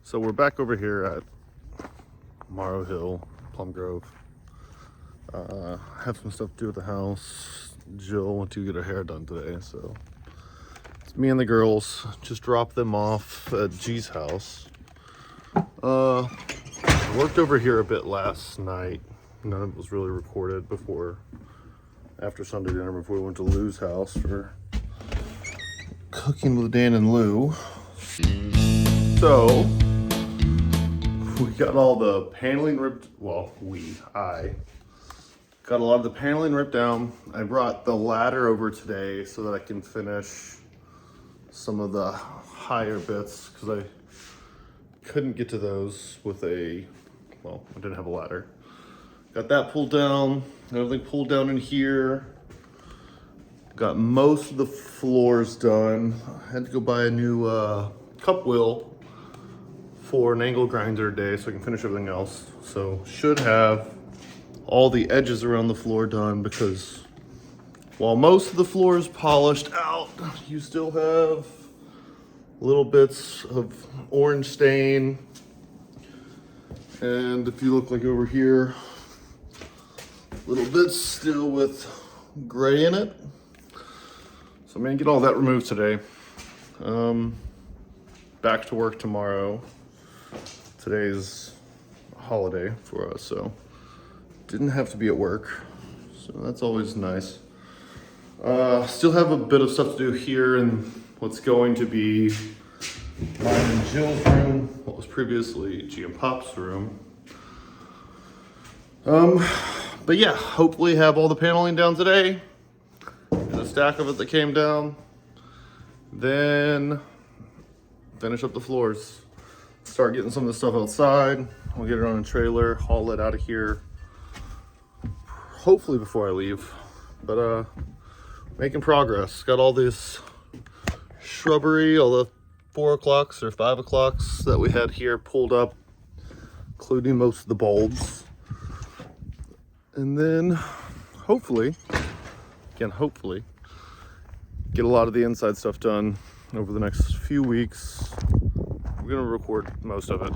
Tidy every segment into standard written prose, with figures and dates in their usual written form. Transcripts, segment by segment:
So we're back over here at Morrow Hill, Plum Grove. Have some stuff to do at the house. Jill went to get her hair done today, so it's me and the girls. Just dropped them off at G's house. Worked over here a bit last night. None of it was really recorded after Sunday dinner before we went to Lou's house for cooking with Dan and Lou. So we got all the paneling ripped. Well, I got a lot of the paneling ripped down. I brought the ladder over today so that I can finish some of the higher bits because I couldn't get to those with I didn't have a ladder. Got that pulled down, everything pulled down in here. Got most of the floors done. I had to go buy a new cup wheel for an angle grinder today so I can finish everything else. So should have all the edges around the floor done because while most of the floor is polished out, you still have little bits of orange stain. And if you look like over here, little bits still with gray in it. So I'm gonna get all that removed today. Back to work tomorrow. Today's a holiday for us, so didn't have to be at work. So that's always nice. Still have a bit of stuff to do here in what's going to be mine and Jill's room, what was previously G and Pop's room. But yeah, hopefully have all the paneling down today. There's a stack of it that came down. Then finish up the floors. Start getting some of the stuff outside. We'll get it on a trailer, haul it out of here. Hopefully before I leave. But making progress. Got all this shrubbery, all the 4 o'clocks or 5 o'clocks that we had here pulled up, including most of the bulbs. And then hopefully get a lot of the inside stuff done over the next few weeks. We're gonna record most of it.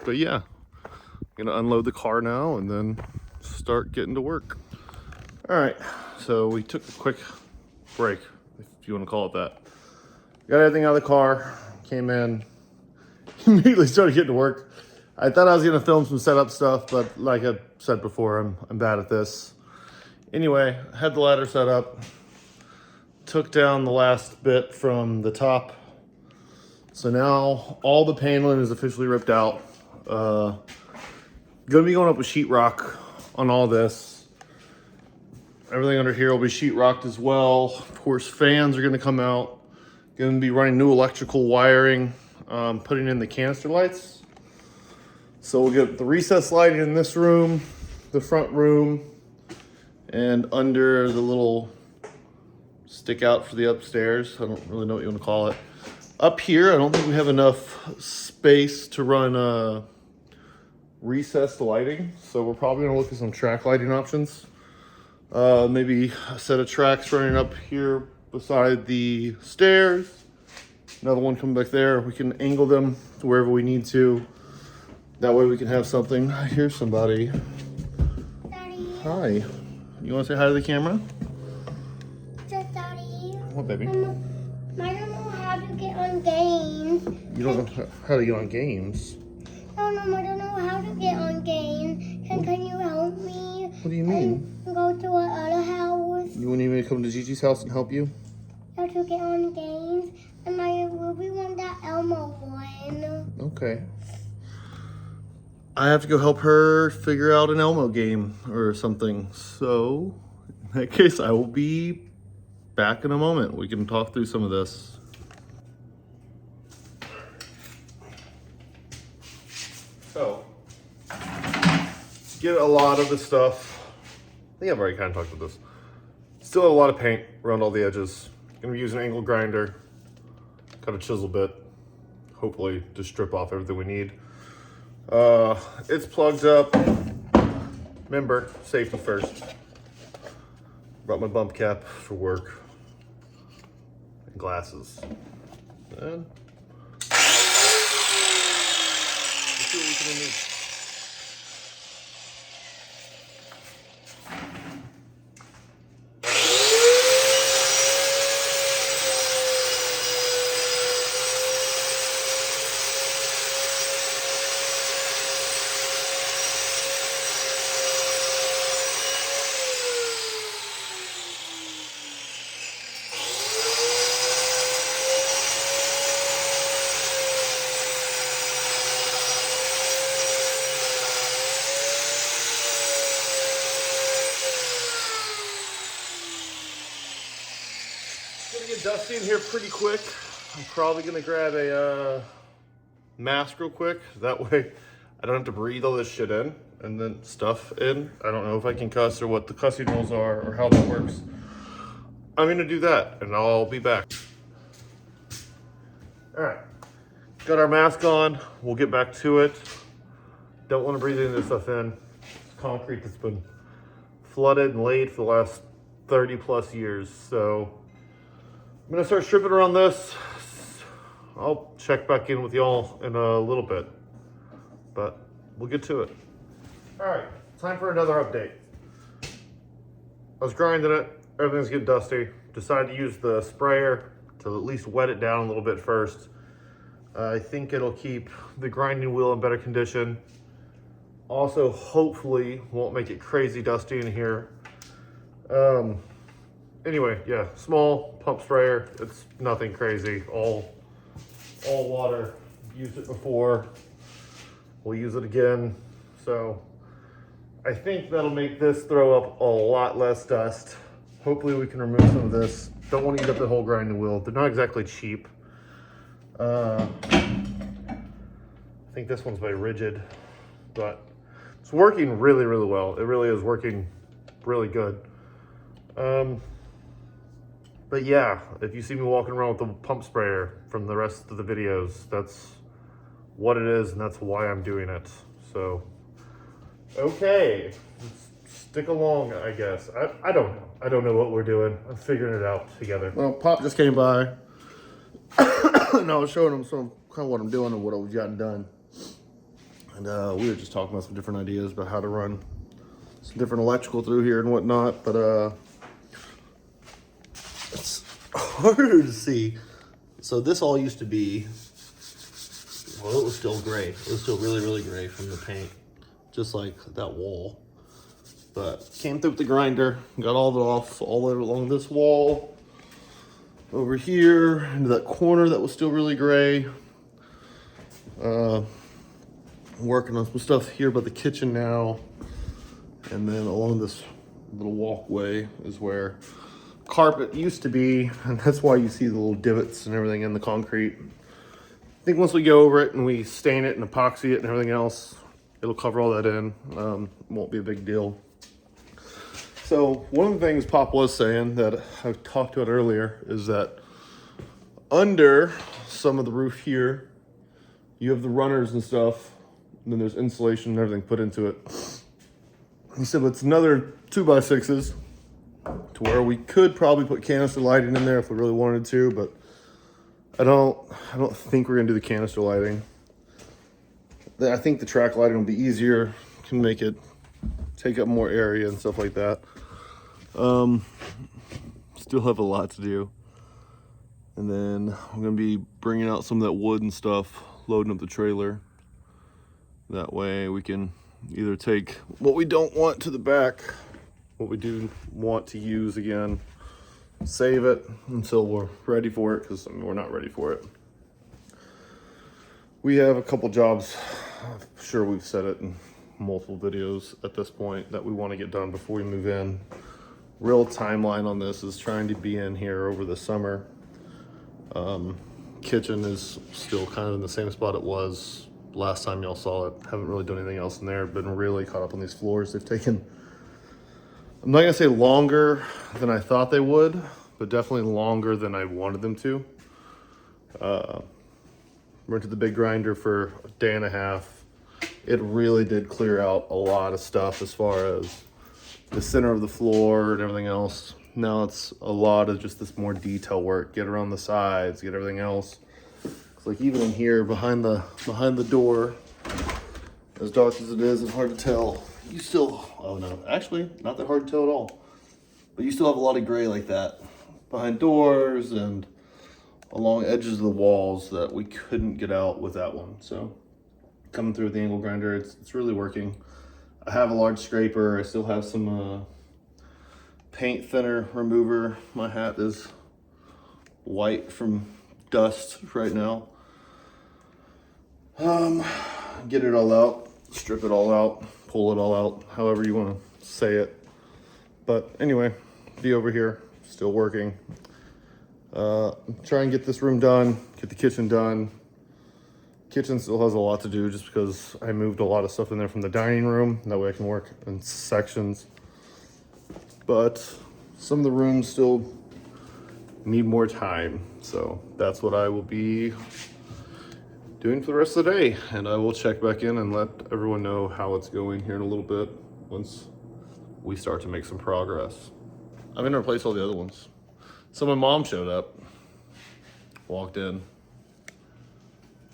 But yeah, I'm gonna unload the car now and then start getting to work. All right, so we took a quick break, if you want to call it that. Got everything out of the car, came in, immediately started getting to work. I thought I was gonna film some setup stuff, but like I said before, I'm bad at this. Anyway, had the ladder set up, took down the last bit from the top. So now all the paneling is officially ripped out. Gonna be going up with sheetrock on all this. Everything under here will be sheetrocked as well. Of course, fans are gonna come out. Gonna be running new electrical wiring, putting in the canister lights. So we'll get the recessed lighting in this room, the front room, and under the little stick out for the upstairs. I don't really know what you want to call it. Up here, I don't think we have enough space to run recessed lighting. So we're probably gonna look at some track lighting options. Maybe a set of tracks running up here beside the stairs. Another one coming back there. We can angle them to wherever we need to. That way we can have something. I hear somebody. Daddy. Hi. You want to say hi to the camera? Just Daddy. What, baby? I don't know how to get on games. You don't know how to get on games? No, I don't know how to get on games. Can you help me? What do you mean? And go to our other house. You want me to come to Gigi's house and help you? How to get on games. And I really want that Elmo one. Okay. I have to go help her figure out an Elmo game or something. So, in that case, I will be back in a moment. We can talk through some of this. So, get a lot of the stuff. I think I've already kind of talked about this. Still have a lot of paint around all the edges. Gonna be using an angle grinder, cut a chisel bit, hopefully to strip off everything we need. It's plugged up. Remember, safety first. Brought my bump cap for work and glasses. And see what we can remove. Gonna get dusty in here pretty quick. I'm probably gonna grab a mask real quick. That way I don't have to breathe all this shit in and then stuff in. I don't know if I can cuss or what the cussing rules are or how that works. I'm gonna do that and I'll be back. All right, got our mask on. We'll get back to it. Don't want to breathe any of this stuff in. It's concrete that's been flooded and laid for the last 30 plus years. So I'm gonna start stripping around this. I'll check back in with y'all in a little bit, but we'll get to it. All right, time for another update. I was grinding it, everything's getting dusty. Decided to use the sprayer to at least wet it down a little bit first. I think it'll keep the grinding wheel in better condition. Also, hopefully, won't make it crazy dusty in here. Anyway, yeah, small pump sprayer. It's nothing crazy. All water. Used it before. We'll use it again. So I think that'll make this throw up a lot less dust. Hopefully we can remove some of this. Don't want to eat up the whole grinding wheel. They're not exactly cheap. I think this one's by Rigid, but it's working really, really well. It really is working really good. But yeah, if you see me walking around with the pump sprayer from the rest of the videos, that's what it is and that's why I'm doing it. So, okay, let's stick along, I guess. I don't know. I don't know what we're doing. I'm figuring it out together. Well, Pop just came by and I was showing him some kind of what I'm doing and what I've gotten done. And we were just talking about some different ideas about how to run some different electrical through here and whatnot, but it's harder to see. So this all used to be, well, it was still gray. It was still really, really gray from the paint, just like that wall. But came through with the grinder, got all of it off, all the way along this wall, over here, into that corner that was still really gray. Working on some stuff here by the kitchen now. And then along this little walkway is where carpet used to be, and that's why you see the little divots and everything in the concrete. I think once we go over it and we stain it and epoxy it and everything else, it'll cover all that in. Won't be a big deal. So one of the things Pop was saying that I talked about earlier is that under some of the roof here, you have the runners and stuff, and then there's insulation and everything put into it. He said it's another 2x6s to where we could probably put canister lighting in there if we really wanted to, but I don't think we're gonna do the canister lighting. I think the track lighting will be easier, can make it take up more area and stuff like that. Still have a lot to do. And then I'm gonna be bringing out some of that wood and stuff, loading up the trailer. That way we can either take what we don't want to the back, what we do want to use again, save it until we're ready for it, because we're not ready for it. We have a couple jobs, I'm sure we've said it in multiple videos at this point, that we want to get done before we move in. Real timeline on this is trying to be in here over the summer. Kitchen is still kind of in the same spot it was last time y'all saw it. Haven't really done anything else in there. Been really caught up on these floors. They've taken, I'm not gonna say longer than I thought they would, but definitely longer than I wanted them to. Rented the big grinder for a day and a half. It really did clear out a lot of stuff as far as the center of the floor and everything else. Now it's a lot of just this more detail work. Get around the sides, get everything else. It's like even in here behind the door, As dark as it is, it's hard to tell. You still, oh no, actually, not that hard to tell at all. But you still have a lot of gray like that behind doors and along edges of the walls that we couldn't get out with that one. So coming through with the angle grinder, it's really working. I have a large scraper. I still have some paint thinner remover. My hat is white from dust right now. Get it all out, strip it all out, pull it all out, however you want to say it. But anyway, be over here, still working. Try and get this room done, get the kitchen done. Kitchen still has a lot to do just because I moved a lot of stuff in there from the dining room. That way I can work in sections. But some of the rooms still need more time. So that's what I will be doing for the rest of the day. And I will check back in and let everyone know how it's going here in a little bit once we start to make some progress. I'm gonna replace all the other ones. So my mom showed up, walked in.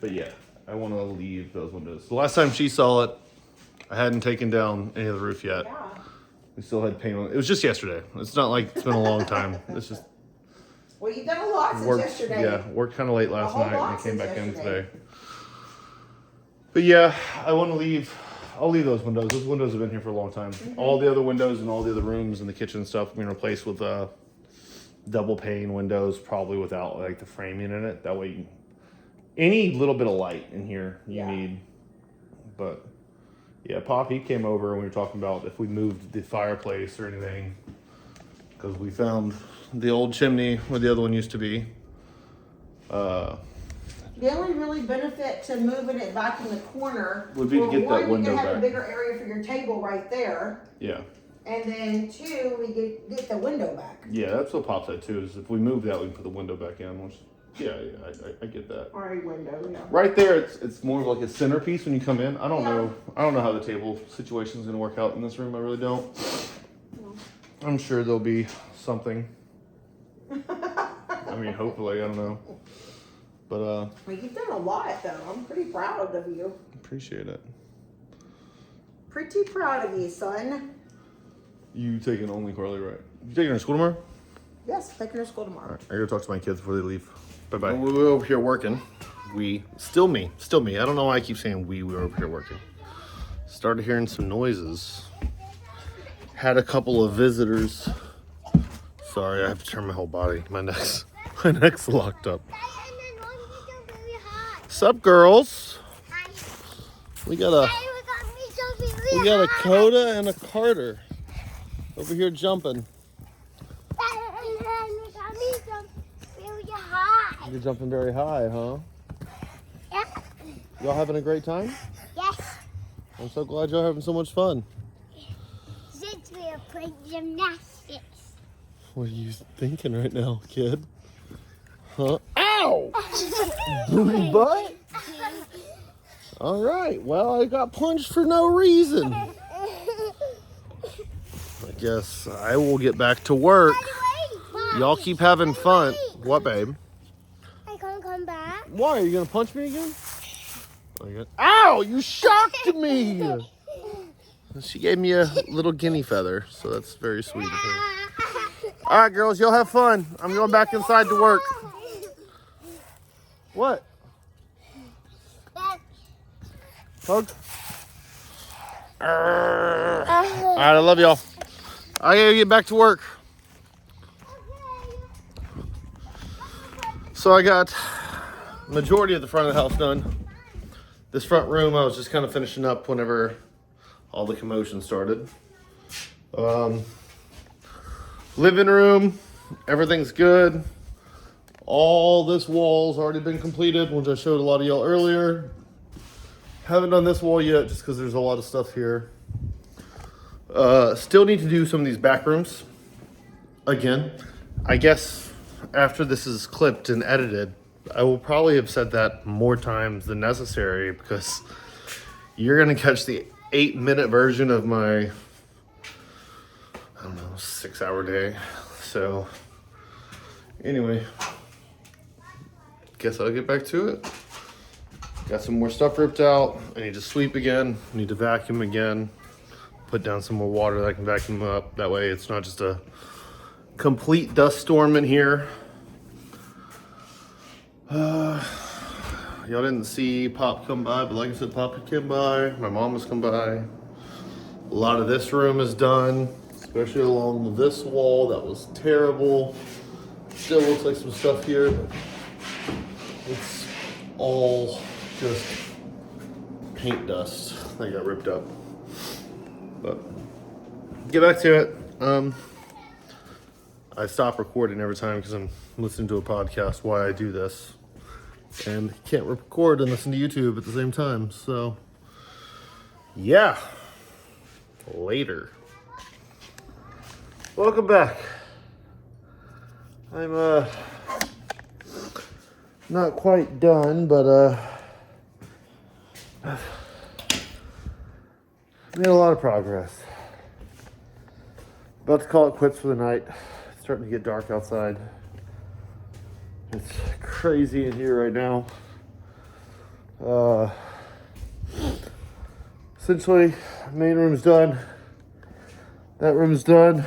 But yeah, I want to leave those windows. The last time she saw it, I hadn't taken down any of the roof yet. Yeah. We still had paint on it. It was just yesterday. It's not like it's been a long time. It's just Well, you've done a lot since worked. yesterday. Yeah, worked kind of late last whole night and lot I came since back in yesterday. today. But yeah, I want to leave. I'll leave those windows. Those windows have been here for a long time. All the other windows and all the other rooms and the kitchen stuff I'm gonna replace with double pane windows, probably without like the framing in it. That way, any little bit of light in here you Yeah. need. But yeah, Pop, he came over and we were talking about if we moved the fireplace or anything, because we found the old chimney where the other one used to be. The only really benefit to moving it back in the corner Would be to get that one, window you can have back. a bigger area for your table right there, Yeah, and then two, we get the window back. yeah, that's what Pop said too. Is if we move that, we can put the window back in. Which, yeah, I get that. Or a window, yeah. Right there, it's more of like a centerpiece when you come in. I don't Yeah. know. I don't know how the table situation is gonna work out in this room. I really don't. I'm sure there'll be something. I mean, hopefully, I don't know. But Well, you've done a lot, though. I'm pretty proud of you. appreciate it. Pretty proud of you, son. You taking only Carly, right? You taking her to school tomorrow? Yes, taking her to school tomorrow. I gotta talk to my kids before they leave. Bye bye. We were over here working. Still me. I don't know why I keep saying we were over here working. Started hearing some noises. Had a couple of visitors. Sorry, I have to turn my whole body. My neck's locked up. Sup, girls? We got a Coda and a Carter over here jumping. You're jumping very high, huh? Yeah. Y'all having a great time? Yes. I'm so glad y'all having so much fun. Since we are playing gymnastics. What are you thinking right now, kid? Huh? Ow! Booty butt? All right. Well, I got punched for no reason. I guess I will get back to work. Y'all keep having fun. What, babe? I can't come back. Why? Are you going to punch me again? Ow! You shocked me! She gave me a little guinea feather, so that's very sweet of her. All right, girls, y'all have fun. I'm going back inside to work. What? Hug? All right, I love y'all. I gotta get back to work. So I got majority of the front of the house done. This front room, I was just kind of finishing up whenever all the commotion started. Living room, everything's good. All this wall's already been completed, which I showed a lot of y'all earlier. Haven't done this wall yet just because there's a lot of stuff here. Still need to do some of these back rooms. Again, I guess after this is clipped and edited, I will probably have said that more times than necessary because you're gonna catch the 8-minute version of my, I don't know, 6-hour day. So anyway, guess I'll get back to it. Got some more stuff ripped out. I need to sweep again. I need to vacuum again. Put down some more water that I can vacuum up. That way it's not just a complete dust storm in here. Y'all didn't see Pop come by, but like I said, Pop came by. My mom has come by. A lot of this room is done, especially along this wall. That was terrible. Still looks like some stuff here, but it's all just paint dust that got ripped up. But get back to it. I stop recording every time because I'm listening to a podcast while I do this, and can't record and listen to YouTube at the same time. So yeah, later. Welcome back. I'm not quite done, but made a lot of progress. About to call it quits for the night. It's starting to get dark outside. It's crazy in here right now. Essentially, main room's done. That room's done.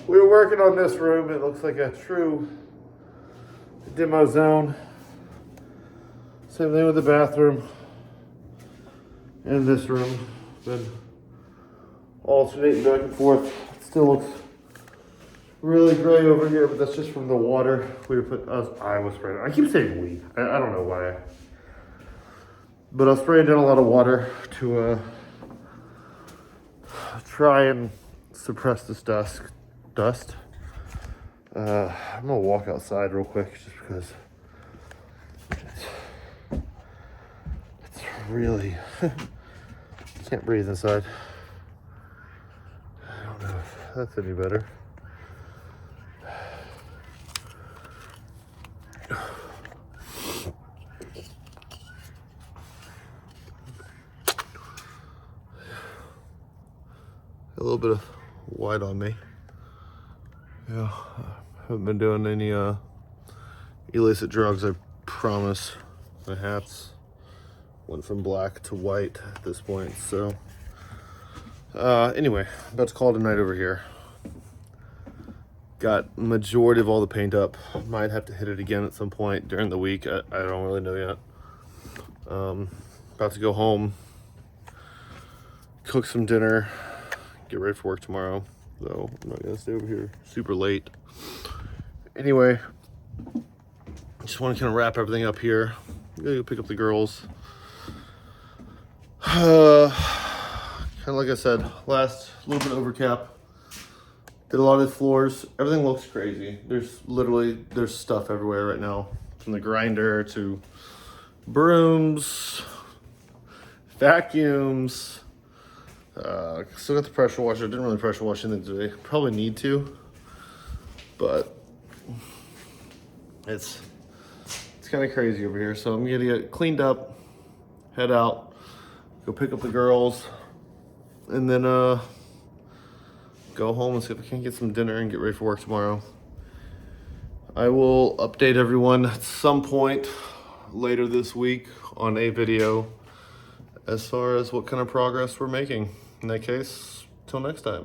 We were working on this room. It looks like a true demo zone. Same thing with the bathroom and this room. Been alternating back and forth. It still looks really gray over here, but that's just from the water. I was spraying. I keep saying we. I don't know why. But I was spraying down a lot of water to try and suppress this dust. I'm gonna walk outside real quick just because it's really can't breathe inside. I don't know if that's any better. A little bit of white on me. Yeah, I haven't been doing any illicit drugs, I promise. My hats went from black to white at this point, so anyway, about to call it a night over here. Got majority of all the paint up. Might have to hit it again at some point during the week. I don't really know yet. About to go home, cook some dinner, get ready for work tomorrow. So I'm not gonna stay over here super late. Anyway, just want to kind of wrap everything up here. I'm gonna go pick up the girls. Kind of like I said, last little bit of overcap. Did a lot of the floors. Everything looks crazy. There's stuff everywhere right now, from the grinder to brooms, vacuums. Still got the pressure washer. Didn't really pressure wash anything today. Probably need to, but it's kind of crazy over here. So I'm gonna get cleaned up, head out, go pick up the girls, and then go home and see if I can get some dinner and get ready for work tomorrow. I will update everyone at some point later this week on a video as far as what kind of progress we're making. In that case, till next time.